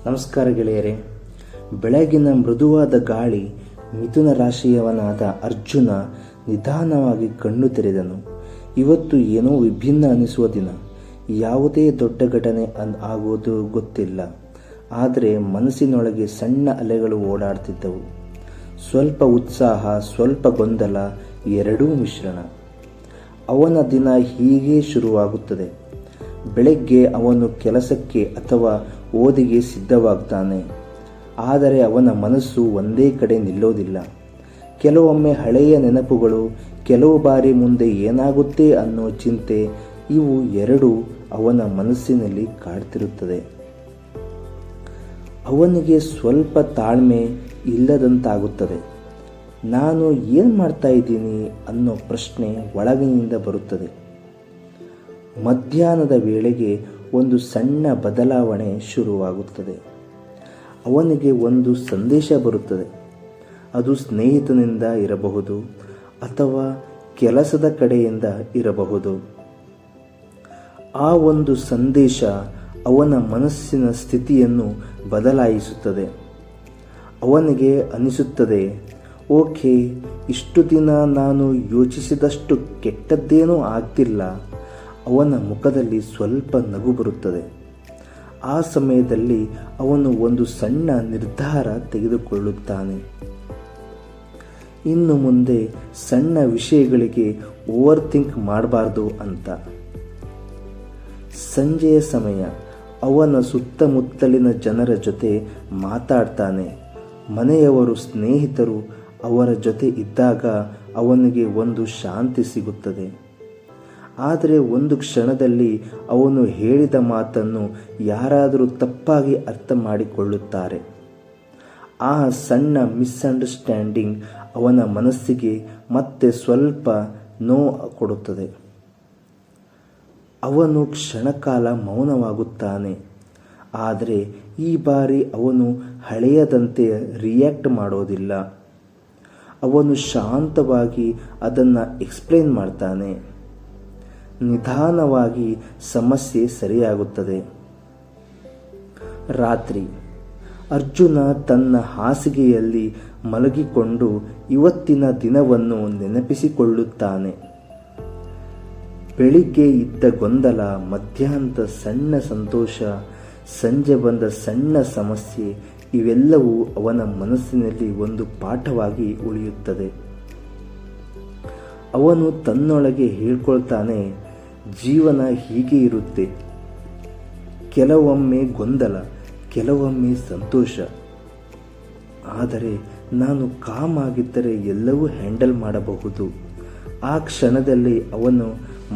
ನಮಸ್ಕಾರ ಗೆಳೆಯರೇ. ಬೆಳಗಿನ ಮೃದುವಾದ ಗಾಳಿ ಮಿಥುನ ರಾಶಿಯವನಾದ ಅರ್ಜುನ ನಿಧಾನವಾಗಿ ಕಣ್ಣು ತೆರೆದನು. ಇವತ್ತು ಏನೋ ವಿಭಿನ್ನ ಅನಿಸುವ ದಿನ. ಯಾವುದೇ ದೊಡ್ಡ ಘಟನೆ ಆಗೋದು ಗೊತ್ತಿಲ್ಲ, ಆದರೆ ಮನಸ್ಸಿನೊಳಗೆ ಸಣ್ಣ ಅಲೆಗಳು ಓಡಾಡ್ತಿದ್ದವು. ಸ್ವಲ್ಪ ಉತ್ಸಾಹ, ಸ್ವಲ್ಪ ಗೊಂದಲ, ಎರಡೂ ಮಿಶ್ರಣ. ಅವನ ದಿನ ಹೀಗೆ ಶುರುವಾಗುತ್ತದೆ. ಬೆಳಗ್ಗೆ ಅವನು ಕೆಲಸಕ್ಕೆ ಅಥವಾ ಓದಿಗೆ ಸಿದ್ಧವಾಗ್ತಾನೆ. ಆದರೆ ಅವನ ಮನಸ್ಸು ಒಂದೇ ಕಡೆ ನಿಲ್ಲೋದಿಲ್ಲ. ಕೆಲವೊಮ್ಮೆ ಹಳೆಯ ನೆನಪುಗಳು, ಕೆಲವು ಬಾರಿ ಮುಂದೆ ಏನಾಗುತ್ತೆ ಅನ್ನೋ ಚಿಂತೆ, ಇವು ಎರಡೂ ಅವನ ಮನಸ್ಸಿನಲ್ಲಿ ಕಾಡ್ತಿರುತ್ತದೆ. ಅವನಿಗೆ ಸ್ವಲ್ಪ ತಾಳ್ಮೆ ಇಲ್ಲದಂತಾಗುತ್ತದೆ. ನಾನು ಏನು ಮಾಡ್ತಾ ಇದ್ದೀನಿ ಅನ್ನೋ ಪ್ರಶ್ನೆ ಒಳಗಿನಿಂದ ಬರುತ್ತದೆ. ಮಧ್ಯಾಹ್ನದ ವೇಳೆಗೆ ಒಂದು ಸಣ್ಣ ಬದಲಾವಣೆ ಶುರುವಾಗುತ್ತದೆ. ಅವನಿಗೆ ಒಂದು ಸಂದೇಶ ಬರುತ್ತದೆ. ಅದು ಸ್ನೇಹಿತನಿಂದ ಇರಬಹುದು ಅಥವಾ ಕೆಲಸದ ಕಡೆಯಿಂದ ಇರಬಹುದು. ಆ ಒಂದು ಸಂದೇಶ ಅವನ ಮನಸ್ಸಿನ ಸ್ಥಿತಿಯನ್ನು ಬದಲಾಯಿಸುತ್ತದೆ. ಅವನಿಗೆ ಅನಿಸುತ್ತದೆ, ಓಕೆ, ಇಷ್ಟು ದಿನ ನಾನು ಯೋಚಿಸಿದಷ್ಟು ಕೆಟ್ಟದ್ದೇನೂ ಆಗ್ತಿಲ್ಲ. ಅವನ ಮುಖದಲ್ಲಿ ಸ್ವಲ್ಪ ನಗು ಬರುತ್ತದೆ. ಆ ಸಮಯದಲ್ಲಿ ಅವನು ಒಂದು ಸಣ್ಣ ನಿರ್ಧಾರ ತೆಗೆದುಕೊಳ್ಳುತ್ತಾನೆ. ಇನ್ನು ಮುಂದೆ ಸಣ್ಣ ವಿಷಯಗಳಿಗೆ ಓವರ್ ಥಿಂಕ್ ಮಾಡಬಾರ್ದು ಅಂತ. ಸಂಜೆಯ ಸಮಯ. ಅವನ ಸುತ್ತಮುತ್ತಲಿನ ಜನರ ಜೊತೆ ಮಾತಾಡ್ತಾನೆ. ಮನೆಯವರು, ಸ್ನೇಹಿತರು ಅವರ ಜೊತೆ ಇದ್ದಾಗ ಅವನಿಗೆ ಒಂದು ಶಾಂತಿ ಸಿಗುತ್ತದೆ. ಆದರೆ ಒಂದು ಕ್ಷಣದಲ್ಲಿ ಅವನು ಹೇಳಿದ ಮಾತನ್ನು ಯಾರಾದರೂ ತಪ್ಪಾಗಿ ಅರ್ಥ ಮಾಡಿಕೊಳ್ಳುತ್ತಾರೆ. ಆ ಸಣ್ಣ ಮಿಸ್ಅಂಡರ್ಸ್ಟ್ಯಾಂಡಿಂಗ್ ಅವನ ಮನಸ್ಸಿಗೆ ಮತ್ತೆ ಸ್ವಲ್ಪ ನೋವು ಕೊಡುತ್ತದೆ. ಅವನು ಕ್ಷಣಕಾಲ ಮೌನವಾಗುತ್ತಾನೆ. ಆದರೆ ಈ ಬಾರಿ ಅವನು ಹಳೆಯದಂತೆ ರಿಯಾಕ್ಟ್ ಮಾಡೋದಿಲ್ಲ. ಅವನು ಶಾಂತವಾಗಿ ಅದನ್ನು ಎಕ್ಸ್ಪ್ಲೇನ್ ಮಾಡ್ತಾನೆ. ನಿಧಾನವಾಗಿ ಸಮಸ್ಯೆ ಸರಿಯಾಗುತ್ತದೆ. ರಾತ್ರಿ. ಅರ್ಜುನ ತನ್ನ ಹಾಸಿಗೆಯಲ್ಲಿ ಮಲಗಿಕೊಂಡು ಇವತ್ತಿನ ದಿನವನ್ನು ನೆನಪಿಸಿಕೊಳ್ಳುತ್ತಾನೆ. ಬೆಳಿಗ್ಗೆ ಇದ್ದ ಗೊಂದಲ, ಮಧ್ಯಾಹ್ನದ ಸಣ್ಣ ಸಂತೋಷ, ಸಂಜೆ ಬಂದ ಸಣ್ಣ ಸಮಸ್ಯೆ, ಇವೆಲ್ಲವೂ ಅವನ ಮನಸ್ಸಿನಲ್ಲಿ ಒಂದು ಪಾಠವಾಗಿ ಉಳಿಯುತ್ತದೆ. ಅವನು ತನ್ನೊಳಗೆ ಹೇಳ್ಕೊಳ್ತಾನೆ, ಜೀವನ ಹೀಗೆ ಇರುತ್ತೆ. ಕೆಲವೊಮ್ಮೆ ಗೊಂದಲ, ಕೆಲವೊಮ್ಮೆ ಸಂತೋಷ. ಆದರೆ ನಾನು ಕಾಮ್ ಆಗಿದ್ದರೆ ಎಲ್ಲವೂ ಹ್ಯಾಂಡಲ್ ಮಾಡಬಹುದು. ಆ ಕ್ಷಣದಲ್ಲಿ ಅವನ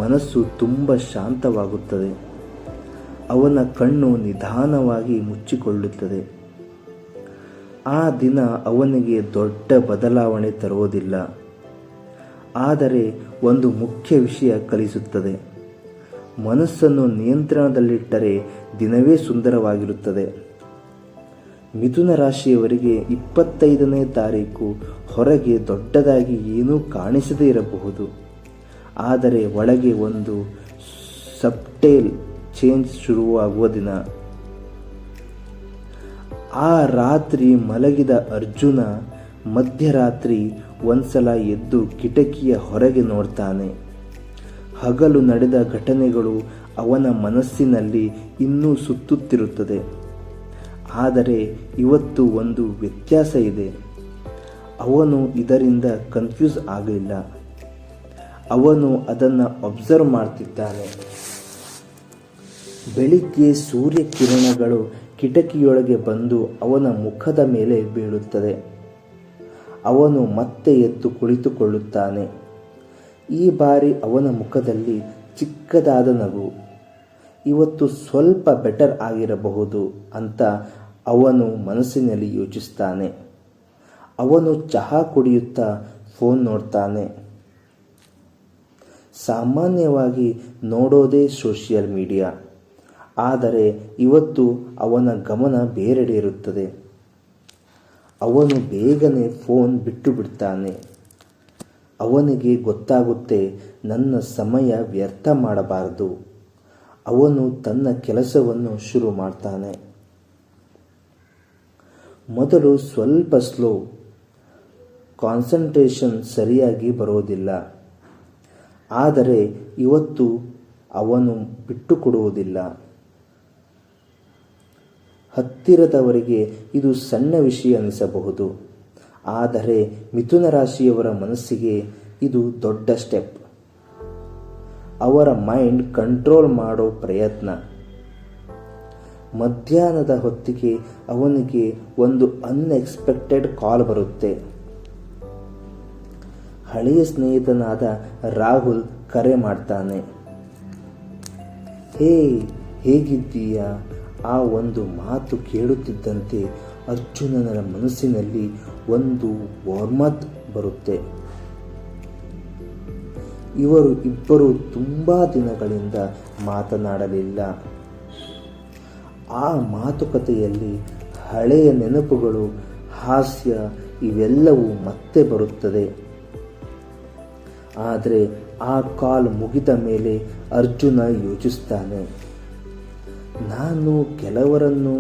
ಮನಸ್ಸು ತುಂಬ ಶಾಂತವಾಗುತ್ತದೆ. ಅವನ ಕಣ್ಣು ನಿಧಾನವಾಗಿ ಮುಚ್ಚಿಕೊಳ್ಳುತ್ತದೆ. ಆ ದಿನ ಅವನಿಗೆ ದೊಡ್ಡ ಬದಲಾವಣೆ ತರುವುದಿಲ್ಲ, ಆದರೆ ಒಂದು ಮುಖ್ಯ ವಿಷಯ ಕಲಿಸುತ್ತದೆ. ಮನಸ್ಸನ್ನು ನಿಯಂತ್ರಣದಲ್ಲಿಟ್ಟರೆ ದಿನವೇ ಸುಂದರವಾಗಿರುತ್ತದೆ. ಮಿಥುನ ರಾಶಿಯವರಿಗೆ 25ನೇ ತಾರೀಕು ಹೊರಗೆ ದೊಡ್ಡದಾಗಿ ಏನೂ ಕಾಣಿಸದೇ ಇರಬಹುದು, ಆದರೆ ಒಳಗೆ ಒಂದು ಸಬ್ಟೈಲ್ ಚೇಂಜ್ ಶುರುವಾಗುವ ದಿನ. ಆ ರಾತ್ರಿ ಮಲಗಿದ ಅರ್ಜುನ ಮಧ್ಯರಾತ್ರಿ ಒಂದ್ಸಲ ಎದ್ದು ಕಿಟಕಿಯ ಹೊರಗೆ ನೋಡ್ತಾನೆ. ಹಗಲು ನಡೆದ ಘಟನೆಗಳು ಅವನ ಮನಸ್ಸಿನಲ್ಲಿ ಇನ್ನೂ ಸುತ್ತುತ್ತಿರುತ್ತದೆ. ಆದರೆ ಇವತ್ತು ಒಂದು ವ್ಯತ್ಯಾಸ ಇದೆ. ಅವನು ಇದರಿಂದ ಕನ್ಫ್ಯೂಸ್ ಆಗಲಿಲ್ಲ. ಅವನು ಅದನ್ನು ಅಬ್ಸರ್ವ್ ಮಾಡ್ತಿದ್ದಾನೆ. ಬೆಳಿಗ್ಗೆ ಸೂರ್ಯ ಕಿರಣಗಳು ಕಿಟಕಿಯೊಳಗೆ ಬಂದು ಅವನ ಮುಖದ ಮೇಲೆ ಬೀಳುತ್ತದೆ. ಅವನು ಮತ್ತೆ ಎದ್ದು ಕುಳಿತುಕೊಳ್ಳುತ್ತಾನೆ. ಈ ಬಾರಿ ಅವನ ಮುಖದಲ್ಲಿ ಚಿಕ್ಕದಾದ ನಗು. ಇವತ್ತು ಸ್ವಲ್ಪ ಬೆಟರ್ ಆಗಿರಬಹುದು ಅಂತ ಅವನು ಮನಸ್ಸಿನಲ್ಲಿ ಯೋಚಿಸ್ತಾನೆ. ಅವನು ಚಹಾ ಕುಡಿಯುತ್ತಾ ಫೋನ್ ನೋಡ್ತಾನೆ. ಸಾಮಾನ್ಯವಾಗಿ ನೋಡೋದೇ ಸೋಷಿಯಲ್ ಮೀಡಿಯಾ, ಆದರೆ ಇವತ್ತು ಅವನ ಗಮನ ಬೇರೆಡೆ ಇರುತ್ತದೆ. ಅವನು ಬೇಗನೆ ಫೋನ್ ಬಿಟ್ಟು ಬಿಡ್ತಾನೆ. ಅವನಿಗೆ ಗೊತ್ತಾಗುತ್ತೆ, ನನ್ನ ಸಮಯ ವ್ಯರ್ಥ ಮಾಡಬಾರದು. ಅವನು ತನ್ನ ಕೆಲಸವನ್ನು ಶುರು ಮಾಡ್ತಾನೆ. ಮೊದಲು ಸ್ವಲ್ಪ ಸ್ಲೋ, ಕಾನ್ಸಂಟ್ರೇಷನ್ ಸರಿಯಾಗಿ ಬರೋದಿಲ್ಲ. ಆದರೆ ಇವತ್ತು ಅವನು ಬಿಟ್ಟುಕೊಡುವುದಿಲ್ಲ. ಹತ್ತಿರದವರಿಗೆ ಇದು ಸಣ್ಣ ವಿಷಯ ಅನಿಸಬಹುದು, ಆದರೆ ಮಿಥುನ ರಾಶಿಯವರ ಮನಸ್ಸಿಗೆ ಇದು ದೊಡ್ಡ ಸ್ಟೆಪ್. ಅವರ ಮೈಂಡ್ ಕಂಟ್ರೋಲ್ ಮಾಡೋ ಪ್ರಯತ್ನ. ಮಧ್ಯಾಹ್ನದ ಹೊತ್ತಿಗೆ ಅವನಿಗೆ ಒಂದು ಅನ್ಎಕ್ಸ್ಪೆಕ್ಟೆಡ್ ಕಾಲ್ ಬರುತ್ತೆ. ಹಳೆಯ ಸ್ನೇಹಿತನಾದ ರಾಹುಲ್ ಕರೆ ಮಾಡ್ತಾನೆ. ಹೇ, ಹೇಗಿದ್ದೀಯಾ? ಆ ಒಂದು ಮಾತು ಕೇಳುತ್ತಿದ್ದಂತೆ ಅರ್ಜುನನ ಮನಸ್ಸಿನಲ್ಲಿ ಒಂದು ವಾರ್ಮತ್ ಬರುತ್ತೆ. ಇವರು ಇಬ್ಬರು ತುಂಬ ದಿನಗಳಿಂದ ಮಾತನಾಡಲಿಲ್ಲ. ಆ ಮಾತುಕತೆಯಲ್ಲಿ ಹಳೆಯ ನೆನಪುಗಳು, ಹಾಸ್ಯ ಇವೆಲ್ಲವೂ ಮತ್ತೆ ಬರುತ್ತದೆ. ಆದರೆ ಆ ಕಾಲ್ ಮುಗಿದ ಮೇಲೆ ಅರ್ಜುನ ಯೋಚಿಸ್ತಾನೆ, ನಾನು ಕೆಲವರನ್ನು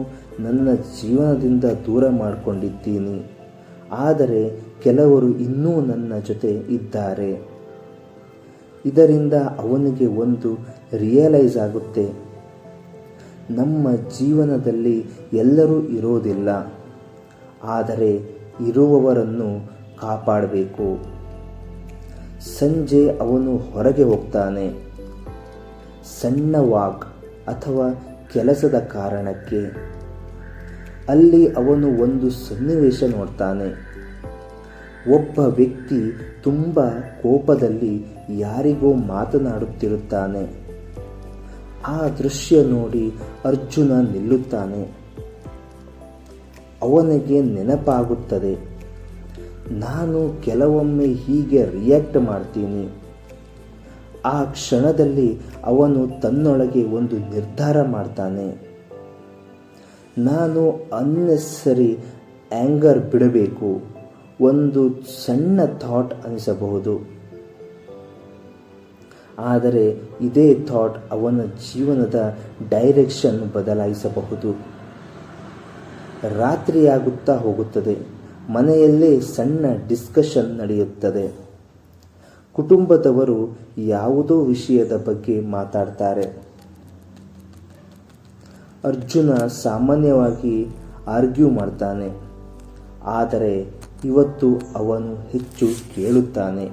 ನನ್ನ ಜೀವನದಿಂದ ದೂರ ಮಾಡಿಕೊಂಡಿದ್ದೀನಿ, ಆದರೆ ಕೆಲವರು ಇನ್ನೂ ನನ್ನ ಜೊತೆ ಇದ್ದಾರೆ. ಇದರಿಂದ ಅವನಿಗೆ ಒಂದು ರಿಯಲೈಸ್ ಆಗುತ್ತೆ, ನಮ್ಮ ಜೀವನದಲ್ಲಿ ಎಲ್ಲರೂ ಇರೋದಿಲ್ಲ, ಆದರೆ ಇರುವವರನ್ನು ಕಾಪಾಡಬೇಕು. ಸಂಜೆ ಅವನು ಹೊರಗೆ ಹೋಗ್ತಾನೆ, ಸಣ್ಣ ವಾಕ್ ಅಥವಾ ಕೆಲಸದ ಕಾರಣಕ್ಕೆ. ಅಲ್ಲಿ ಅವನು ಒಂದು ಸನ್ನಿವೇಶ ನೋಡ್ತಾನೆ. ಒಬ್ಬ ವ್ಯಕ್ತಿ ತುಂಬ ಕೋಪದಲ್ಲಿ ಯಾರಿಗೋ ಮಾತನಾಡುತ್ತಿರುತ್ತಾನೆ. ಆ ದೃಶ್ಯ ನೋಡಿ ಅರ್ಜುನ ನಿಲ್ಲುತ್ತಾನೆ. ಅವನಿಗೆ ನೆನಪಾಗುತ್ತದೆ, ನಾನು ಕೆಲವೊಮ್ಮೆ ಹೀಗೆ ರಿಯಾಕ್ಟ್ ಮಾಡ್ತೀನಿ. ಆ ಕ್ಷಣದಲ್ಲಿ ಅವನು ತನ್ನೊಳಗೆ ಒಂದು ನಿರ್ಧಾರ ಮಾಡ್ತಾನೆ, ನಾನು ಅನ್ನೆಸರಿ ಆ್ಯಂಗರ್ ಬಿಡಬೇಕು. ಒಂದು ಸಣ್ಣ ಥಾಟ್ ಅನಿಸಬಹುದು, ಆದರೆ ಇದೇ ಥಾಟ್ ಅವನ ಜೀವನದ ಡೈರೆಕ್ಷನ್ ಬದಲಾಯಿಸಬಹುದು. ರಾತ್ರಿಯಾಗುತ್ತಾ ಹೋಗುತ್ತದೆ. ಮನೆಯಲ್ಲೇ ಸಣ್ಣ ಡಿಸ್ಕಷನ್ ನಡೆಯುತ್ತದೆ. ಕುಟುಂಬದವರು ಯಾವುದೋ ವಿಷಯದ ಬಗ್ಗೆ ಮಾತಾಡ್ತಾರೆ. ಅರ್ಜುನ ಸಾಮಾನ್ಯವಾಗಿ ಆರ್ಗ್ಯೂ ಮಾಡ್ತಾನೆ, ಆದರೆ ಇವತ್ತು ಅವನು ಹೆಚ್ಚು ಕೇಳುತ್ತಾನೆ.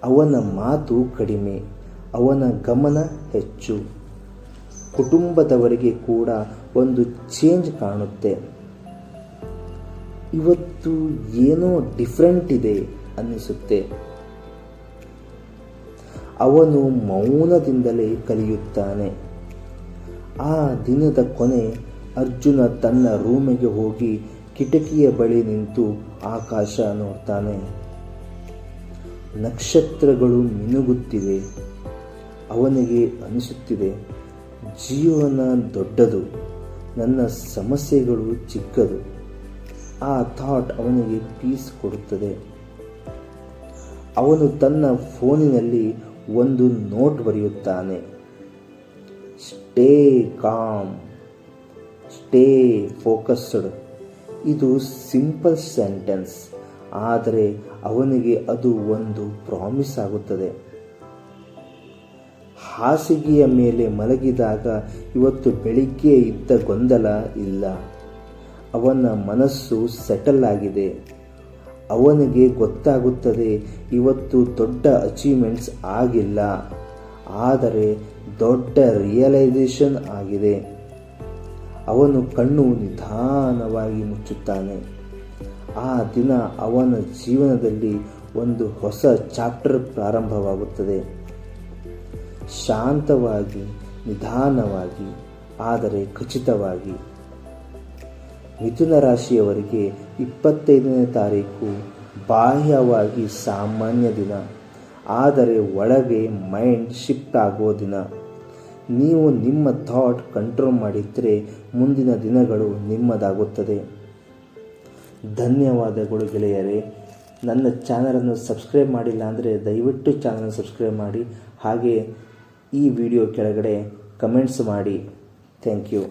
ಅವನ ಮಾತು ಕಡಿಮೆ, ಅವನ ಗಮನ ಹೆಚ್ಚು. ಕುಟುಂಬದವರಿಗೆ ಕೂಡ ಒಂದು ಚೇಂಜ್ ಕಾಣುತ್ತೆ. ಇವತ್ತು ಏನೋ ಡಿಫ್ರೆಂಟ್ ಇದೆ ಅನ್ನಿಸುತ್ತೆ. ಅವನು ಮೌನದಿಂದಲೇ ಕಲಿಯುತ್ತಾನೆ. ಆ ದಿನದ ಕೊನೆ ಅರ್ಜುನ ತನ್ನ ರೂಮಿಗೆ ಹೋಗಿ ಕಿಟಕಿಯ ಬಳಿ ನಿಂತು ಆಕಾಶ ನೋಡ್ತಾನೆ. ನಕ್ಷತ್ರಗಳು ಮಿನುಗುತ್ತಿವೆ. ಅವನಿಗೆ ಅನಿಸುತ್ತಿದೆ, ಜೀವನ ದೊಡ್ಡದು, ನನ್ನ ಸಮಸ್ಯೆಗಳು ಚಿಕ್ಕದು. ಆ ಥಾಟ್ ಅವನಿಗೆ ಪೀಸ್ ಕೊಡುತ್ತದೆ. ಅವನು ತನ್ನ ಫೋನಿನಲ್ಲಿ ಒಂದು ನೋಟ್ ಬರೆಯುತ್ತಾನೆ, ಸ್ಟೇ ಕಾಮ್, ಸ್ಟೇ ಫೋಕಸ್ಡ್. ಇದು ಸಿಂಪಲ್ ಸೆಂಟೆನ್ಸ್, ಆದರೆ ಅವನಿಗೆ ಅದು ಒಂದು ಪ್ರಾಮಿಸ್ ಆಗುತ್ತದೆ. ಹಾಸಿಗೆಯ ಮೇಲೆ ಮಲಗಿದಾಗ ಇವತ್ತು ಬೆಳಿಗ್ಗೆ ಇದ್ದ ಗೊಂದಲ ಇಲ್ಲ. ಅವನ ಮನಸ್ಸು ಸೆಟಲ್ ಆಗಿದೆ. ಅವನಿಗೆ ಗೊತ್ತಾಗುತ್ತದೆ, ಇವತ್ತು ದೊಡ್ಡ ಅಚೀವ್ಮೆಂಟ್ಸ್ ಆಗಿಲ್ಲ, ಆದರೆ ದೊಡ್ಡ ರಿಯಲೈಸೇಷನ್ ಆಗಿದೆ. ಅವನು ಕಣ್ಣು ನಿಧಾನವಾಗಿ ಮುಚ್ಚುತ್ತಾನೆ. ಆ ದಿನ ಅವನ ಜೀವನದಲ್ಲಿ ಒಂದು ಹೊಸ ಚಾಪ್ಟರ್ ಪ್ರಾರಂಭವಾಗುತ್ತದೆ. ಶಾಂತವಾಗಿ, ನಿಧಾನವಾಗಿ, ಆದರೆ ಖಚಿತವಾಗಿ. ಮಿಥುನ ರಾಶಿಯವರಿಗೆ 25ನೇ ತಾರೀಕು ಬಾಹ್ಯವಾಗಿ ಸಾಮಾನ್ಯ ದಿನ, ಆದರೆ ಒಳಗೆ ಮೈಂಡ್ ಶಿಫ್ಟ್ ಆಗೋ ದಿನ. ನೀವು ನಿಮ್ಮ ಥಾಟ್ ಕಂಟ್ರೋಲ್ ಮಾಡಿದರೆ ಮುಂದಿನ ದಿನಗಳು ನಿಮ್ಮದಾಗುತ್ತದೆ. ಧನ್ಯವಾದಗಳು ಗೆಳೆಯರೇ. ನನ್ನ ಚಾನಲನ್ನು ಸಬ್ಸ್ಕ್ರೈಬ್ ಮಾಡಿಲ್ಲ ಅಂದರೆ ದಯವಿಟ್ಟು ಚಾನಲ್ ಸಬ್ಸ್ಕ್ರೈಬ್ ಮಾಡಿ. ಹಾಗೆ ಈ ವಿಡಿಯೋ ಕೆಳಗಡೆ ಕಮೆಂಟ್ಸ್ ಮಾಡಿ. Thank you.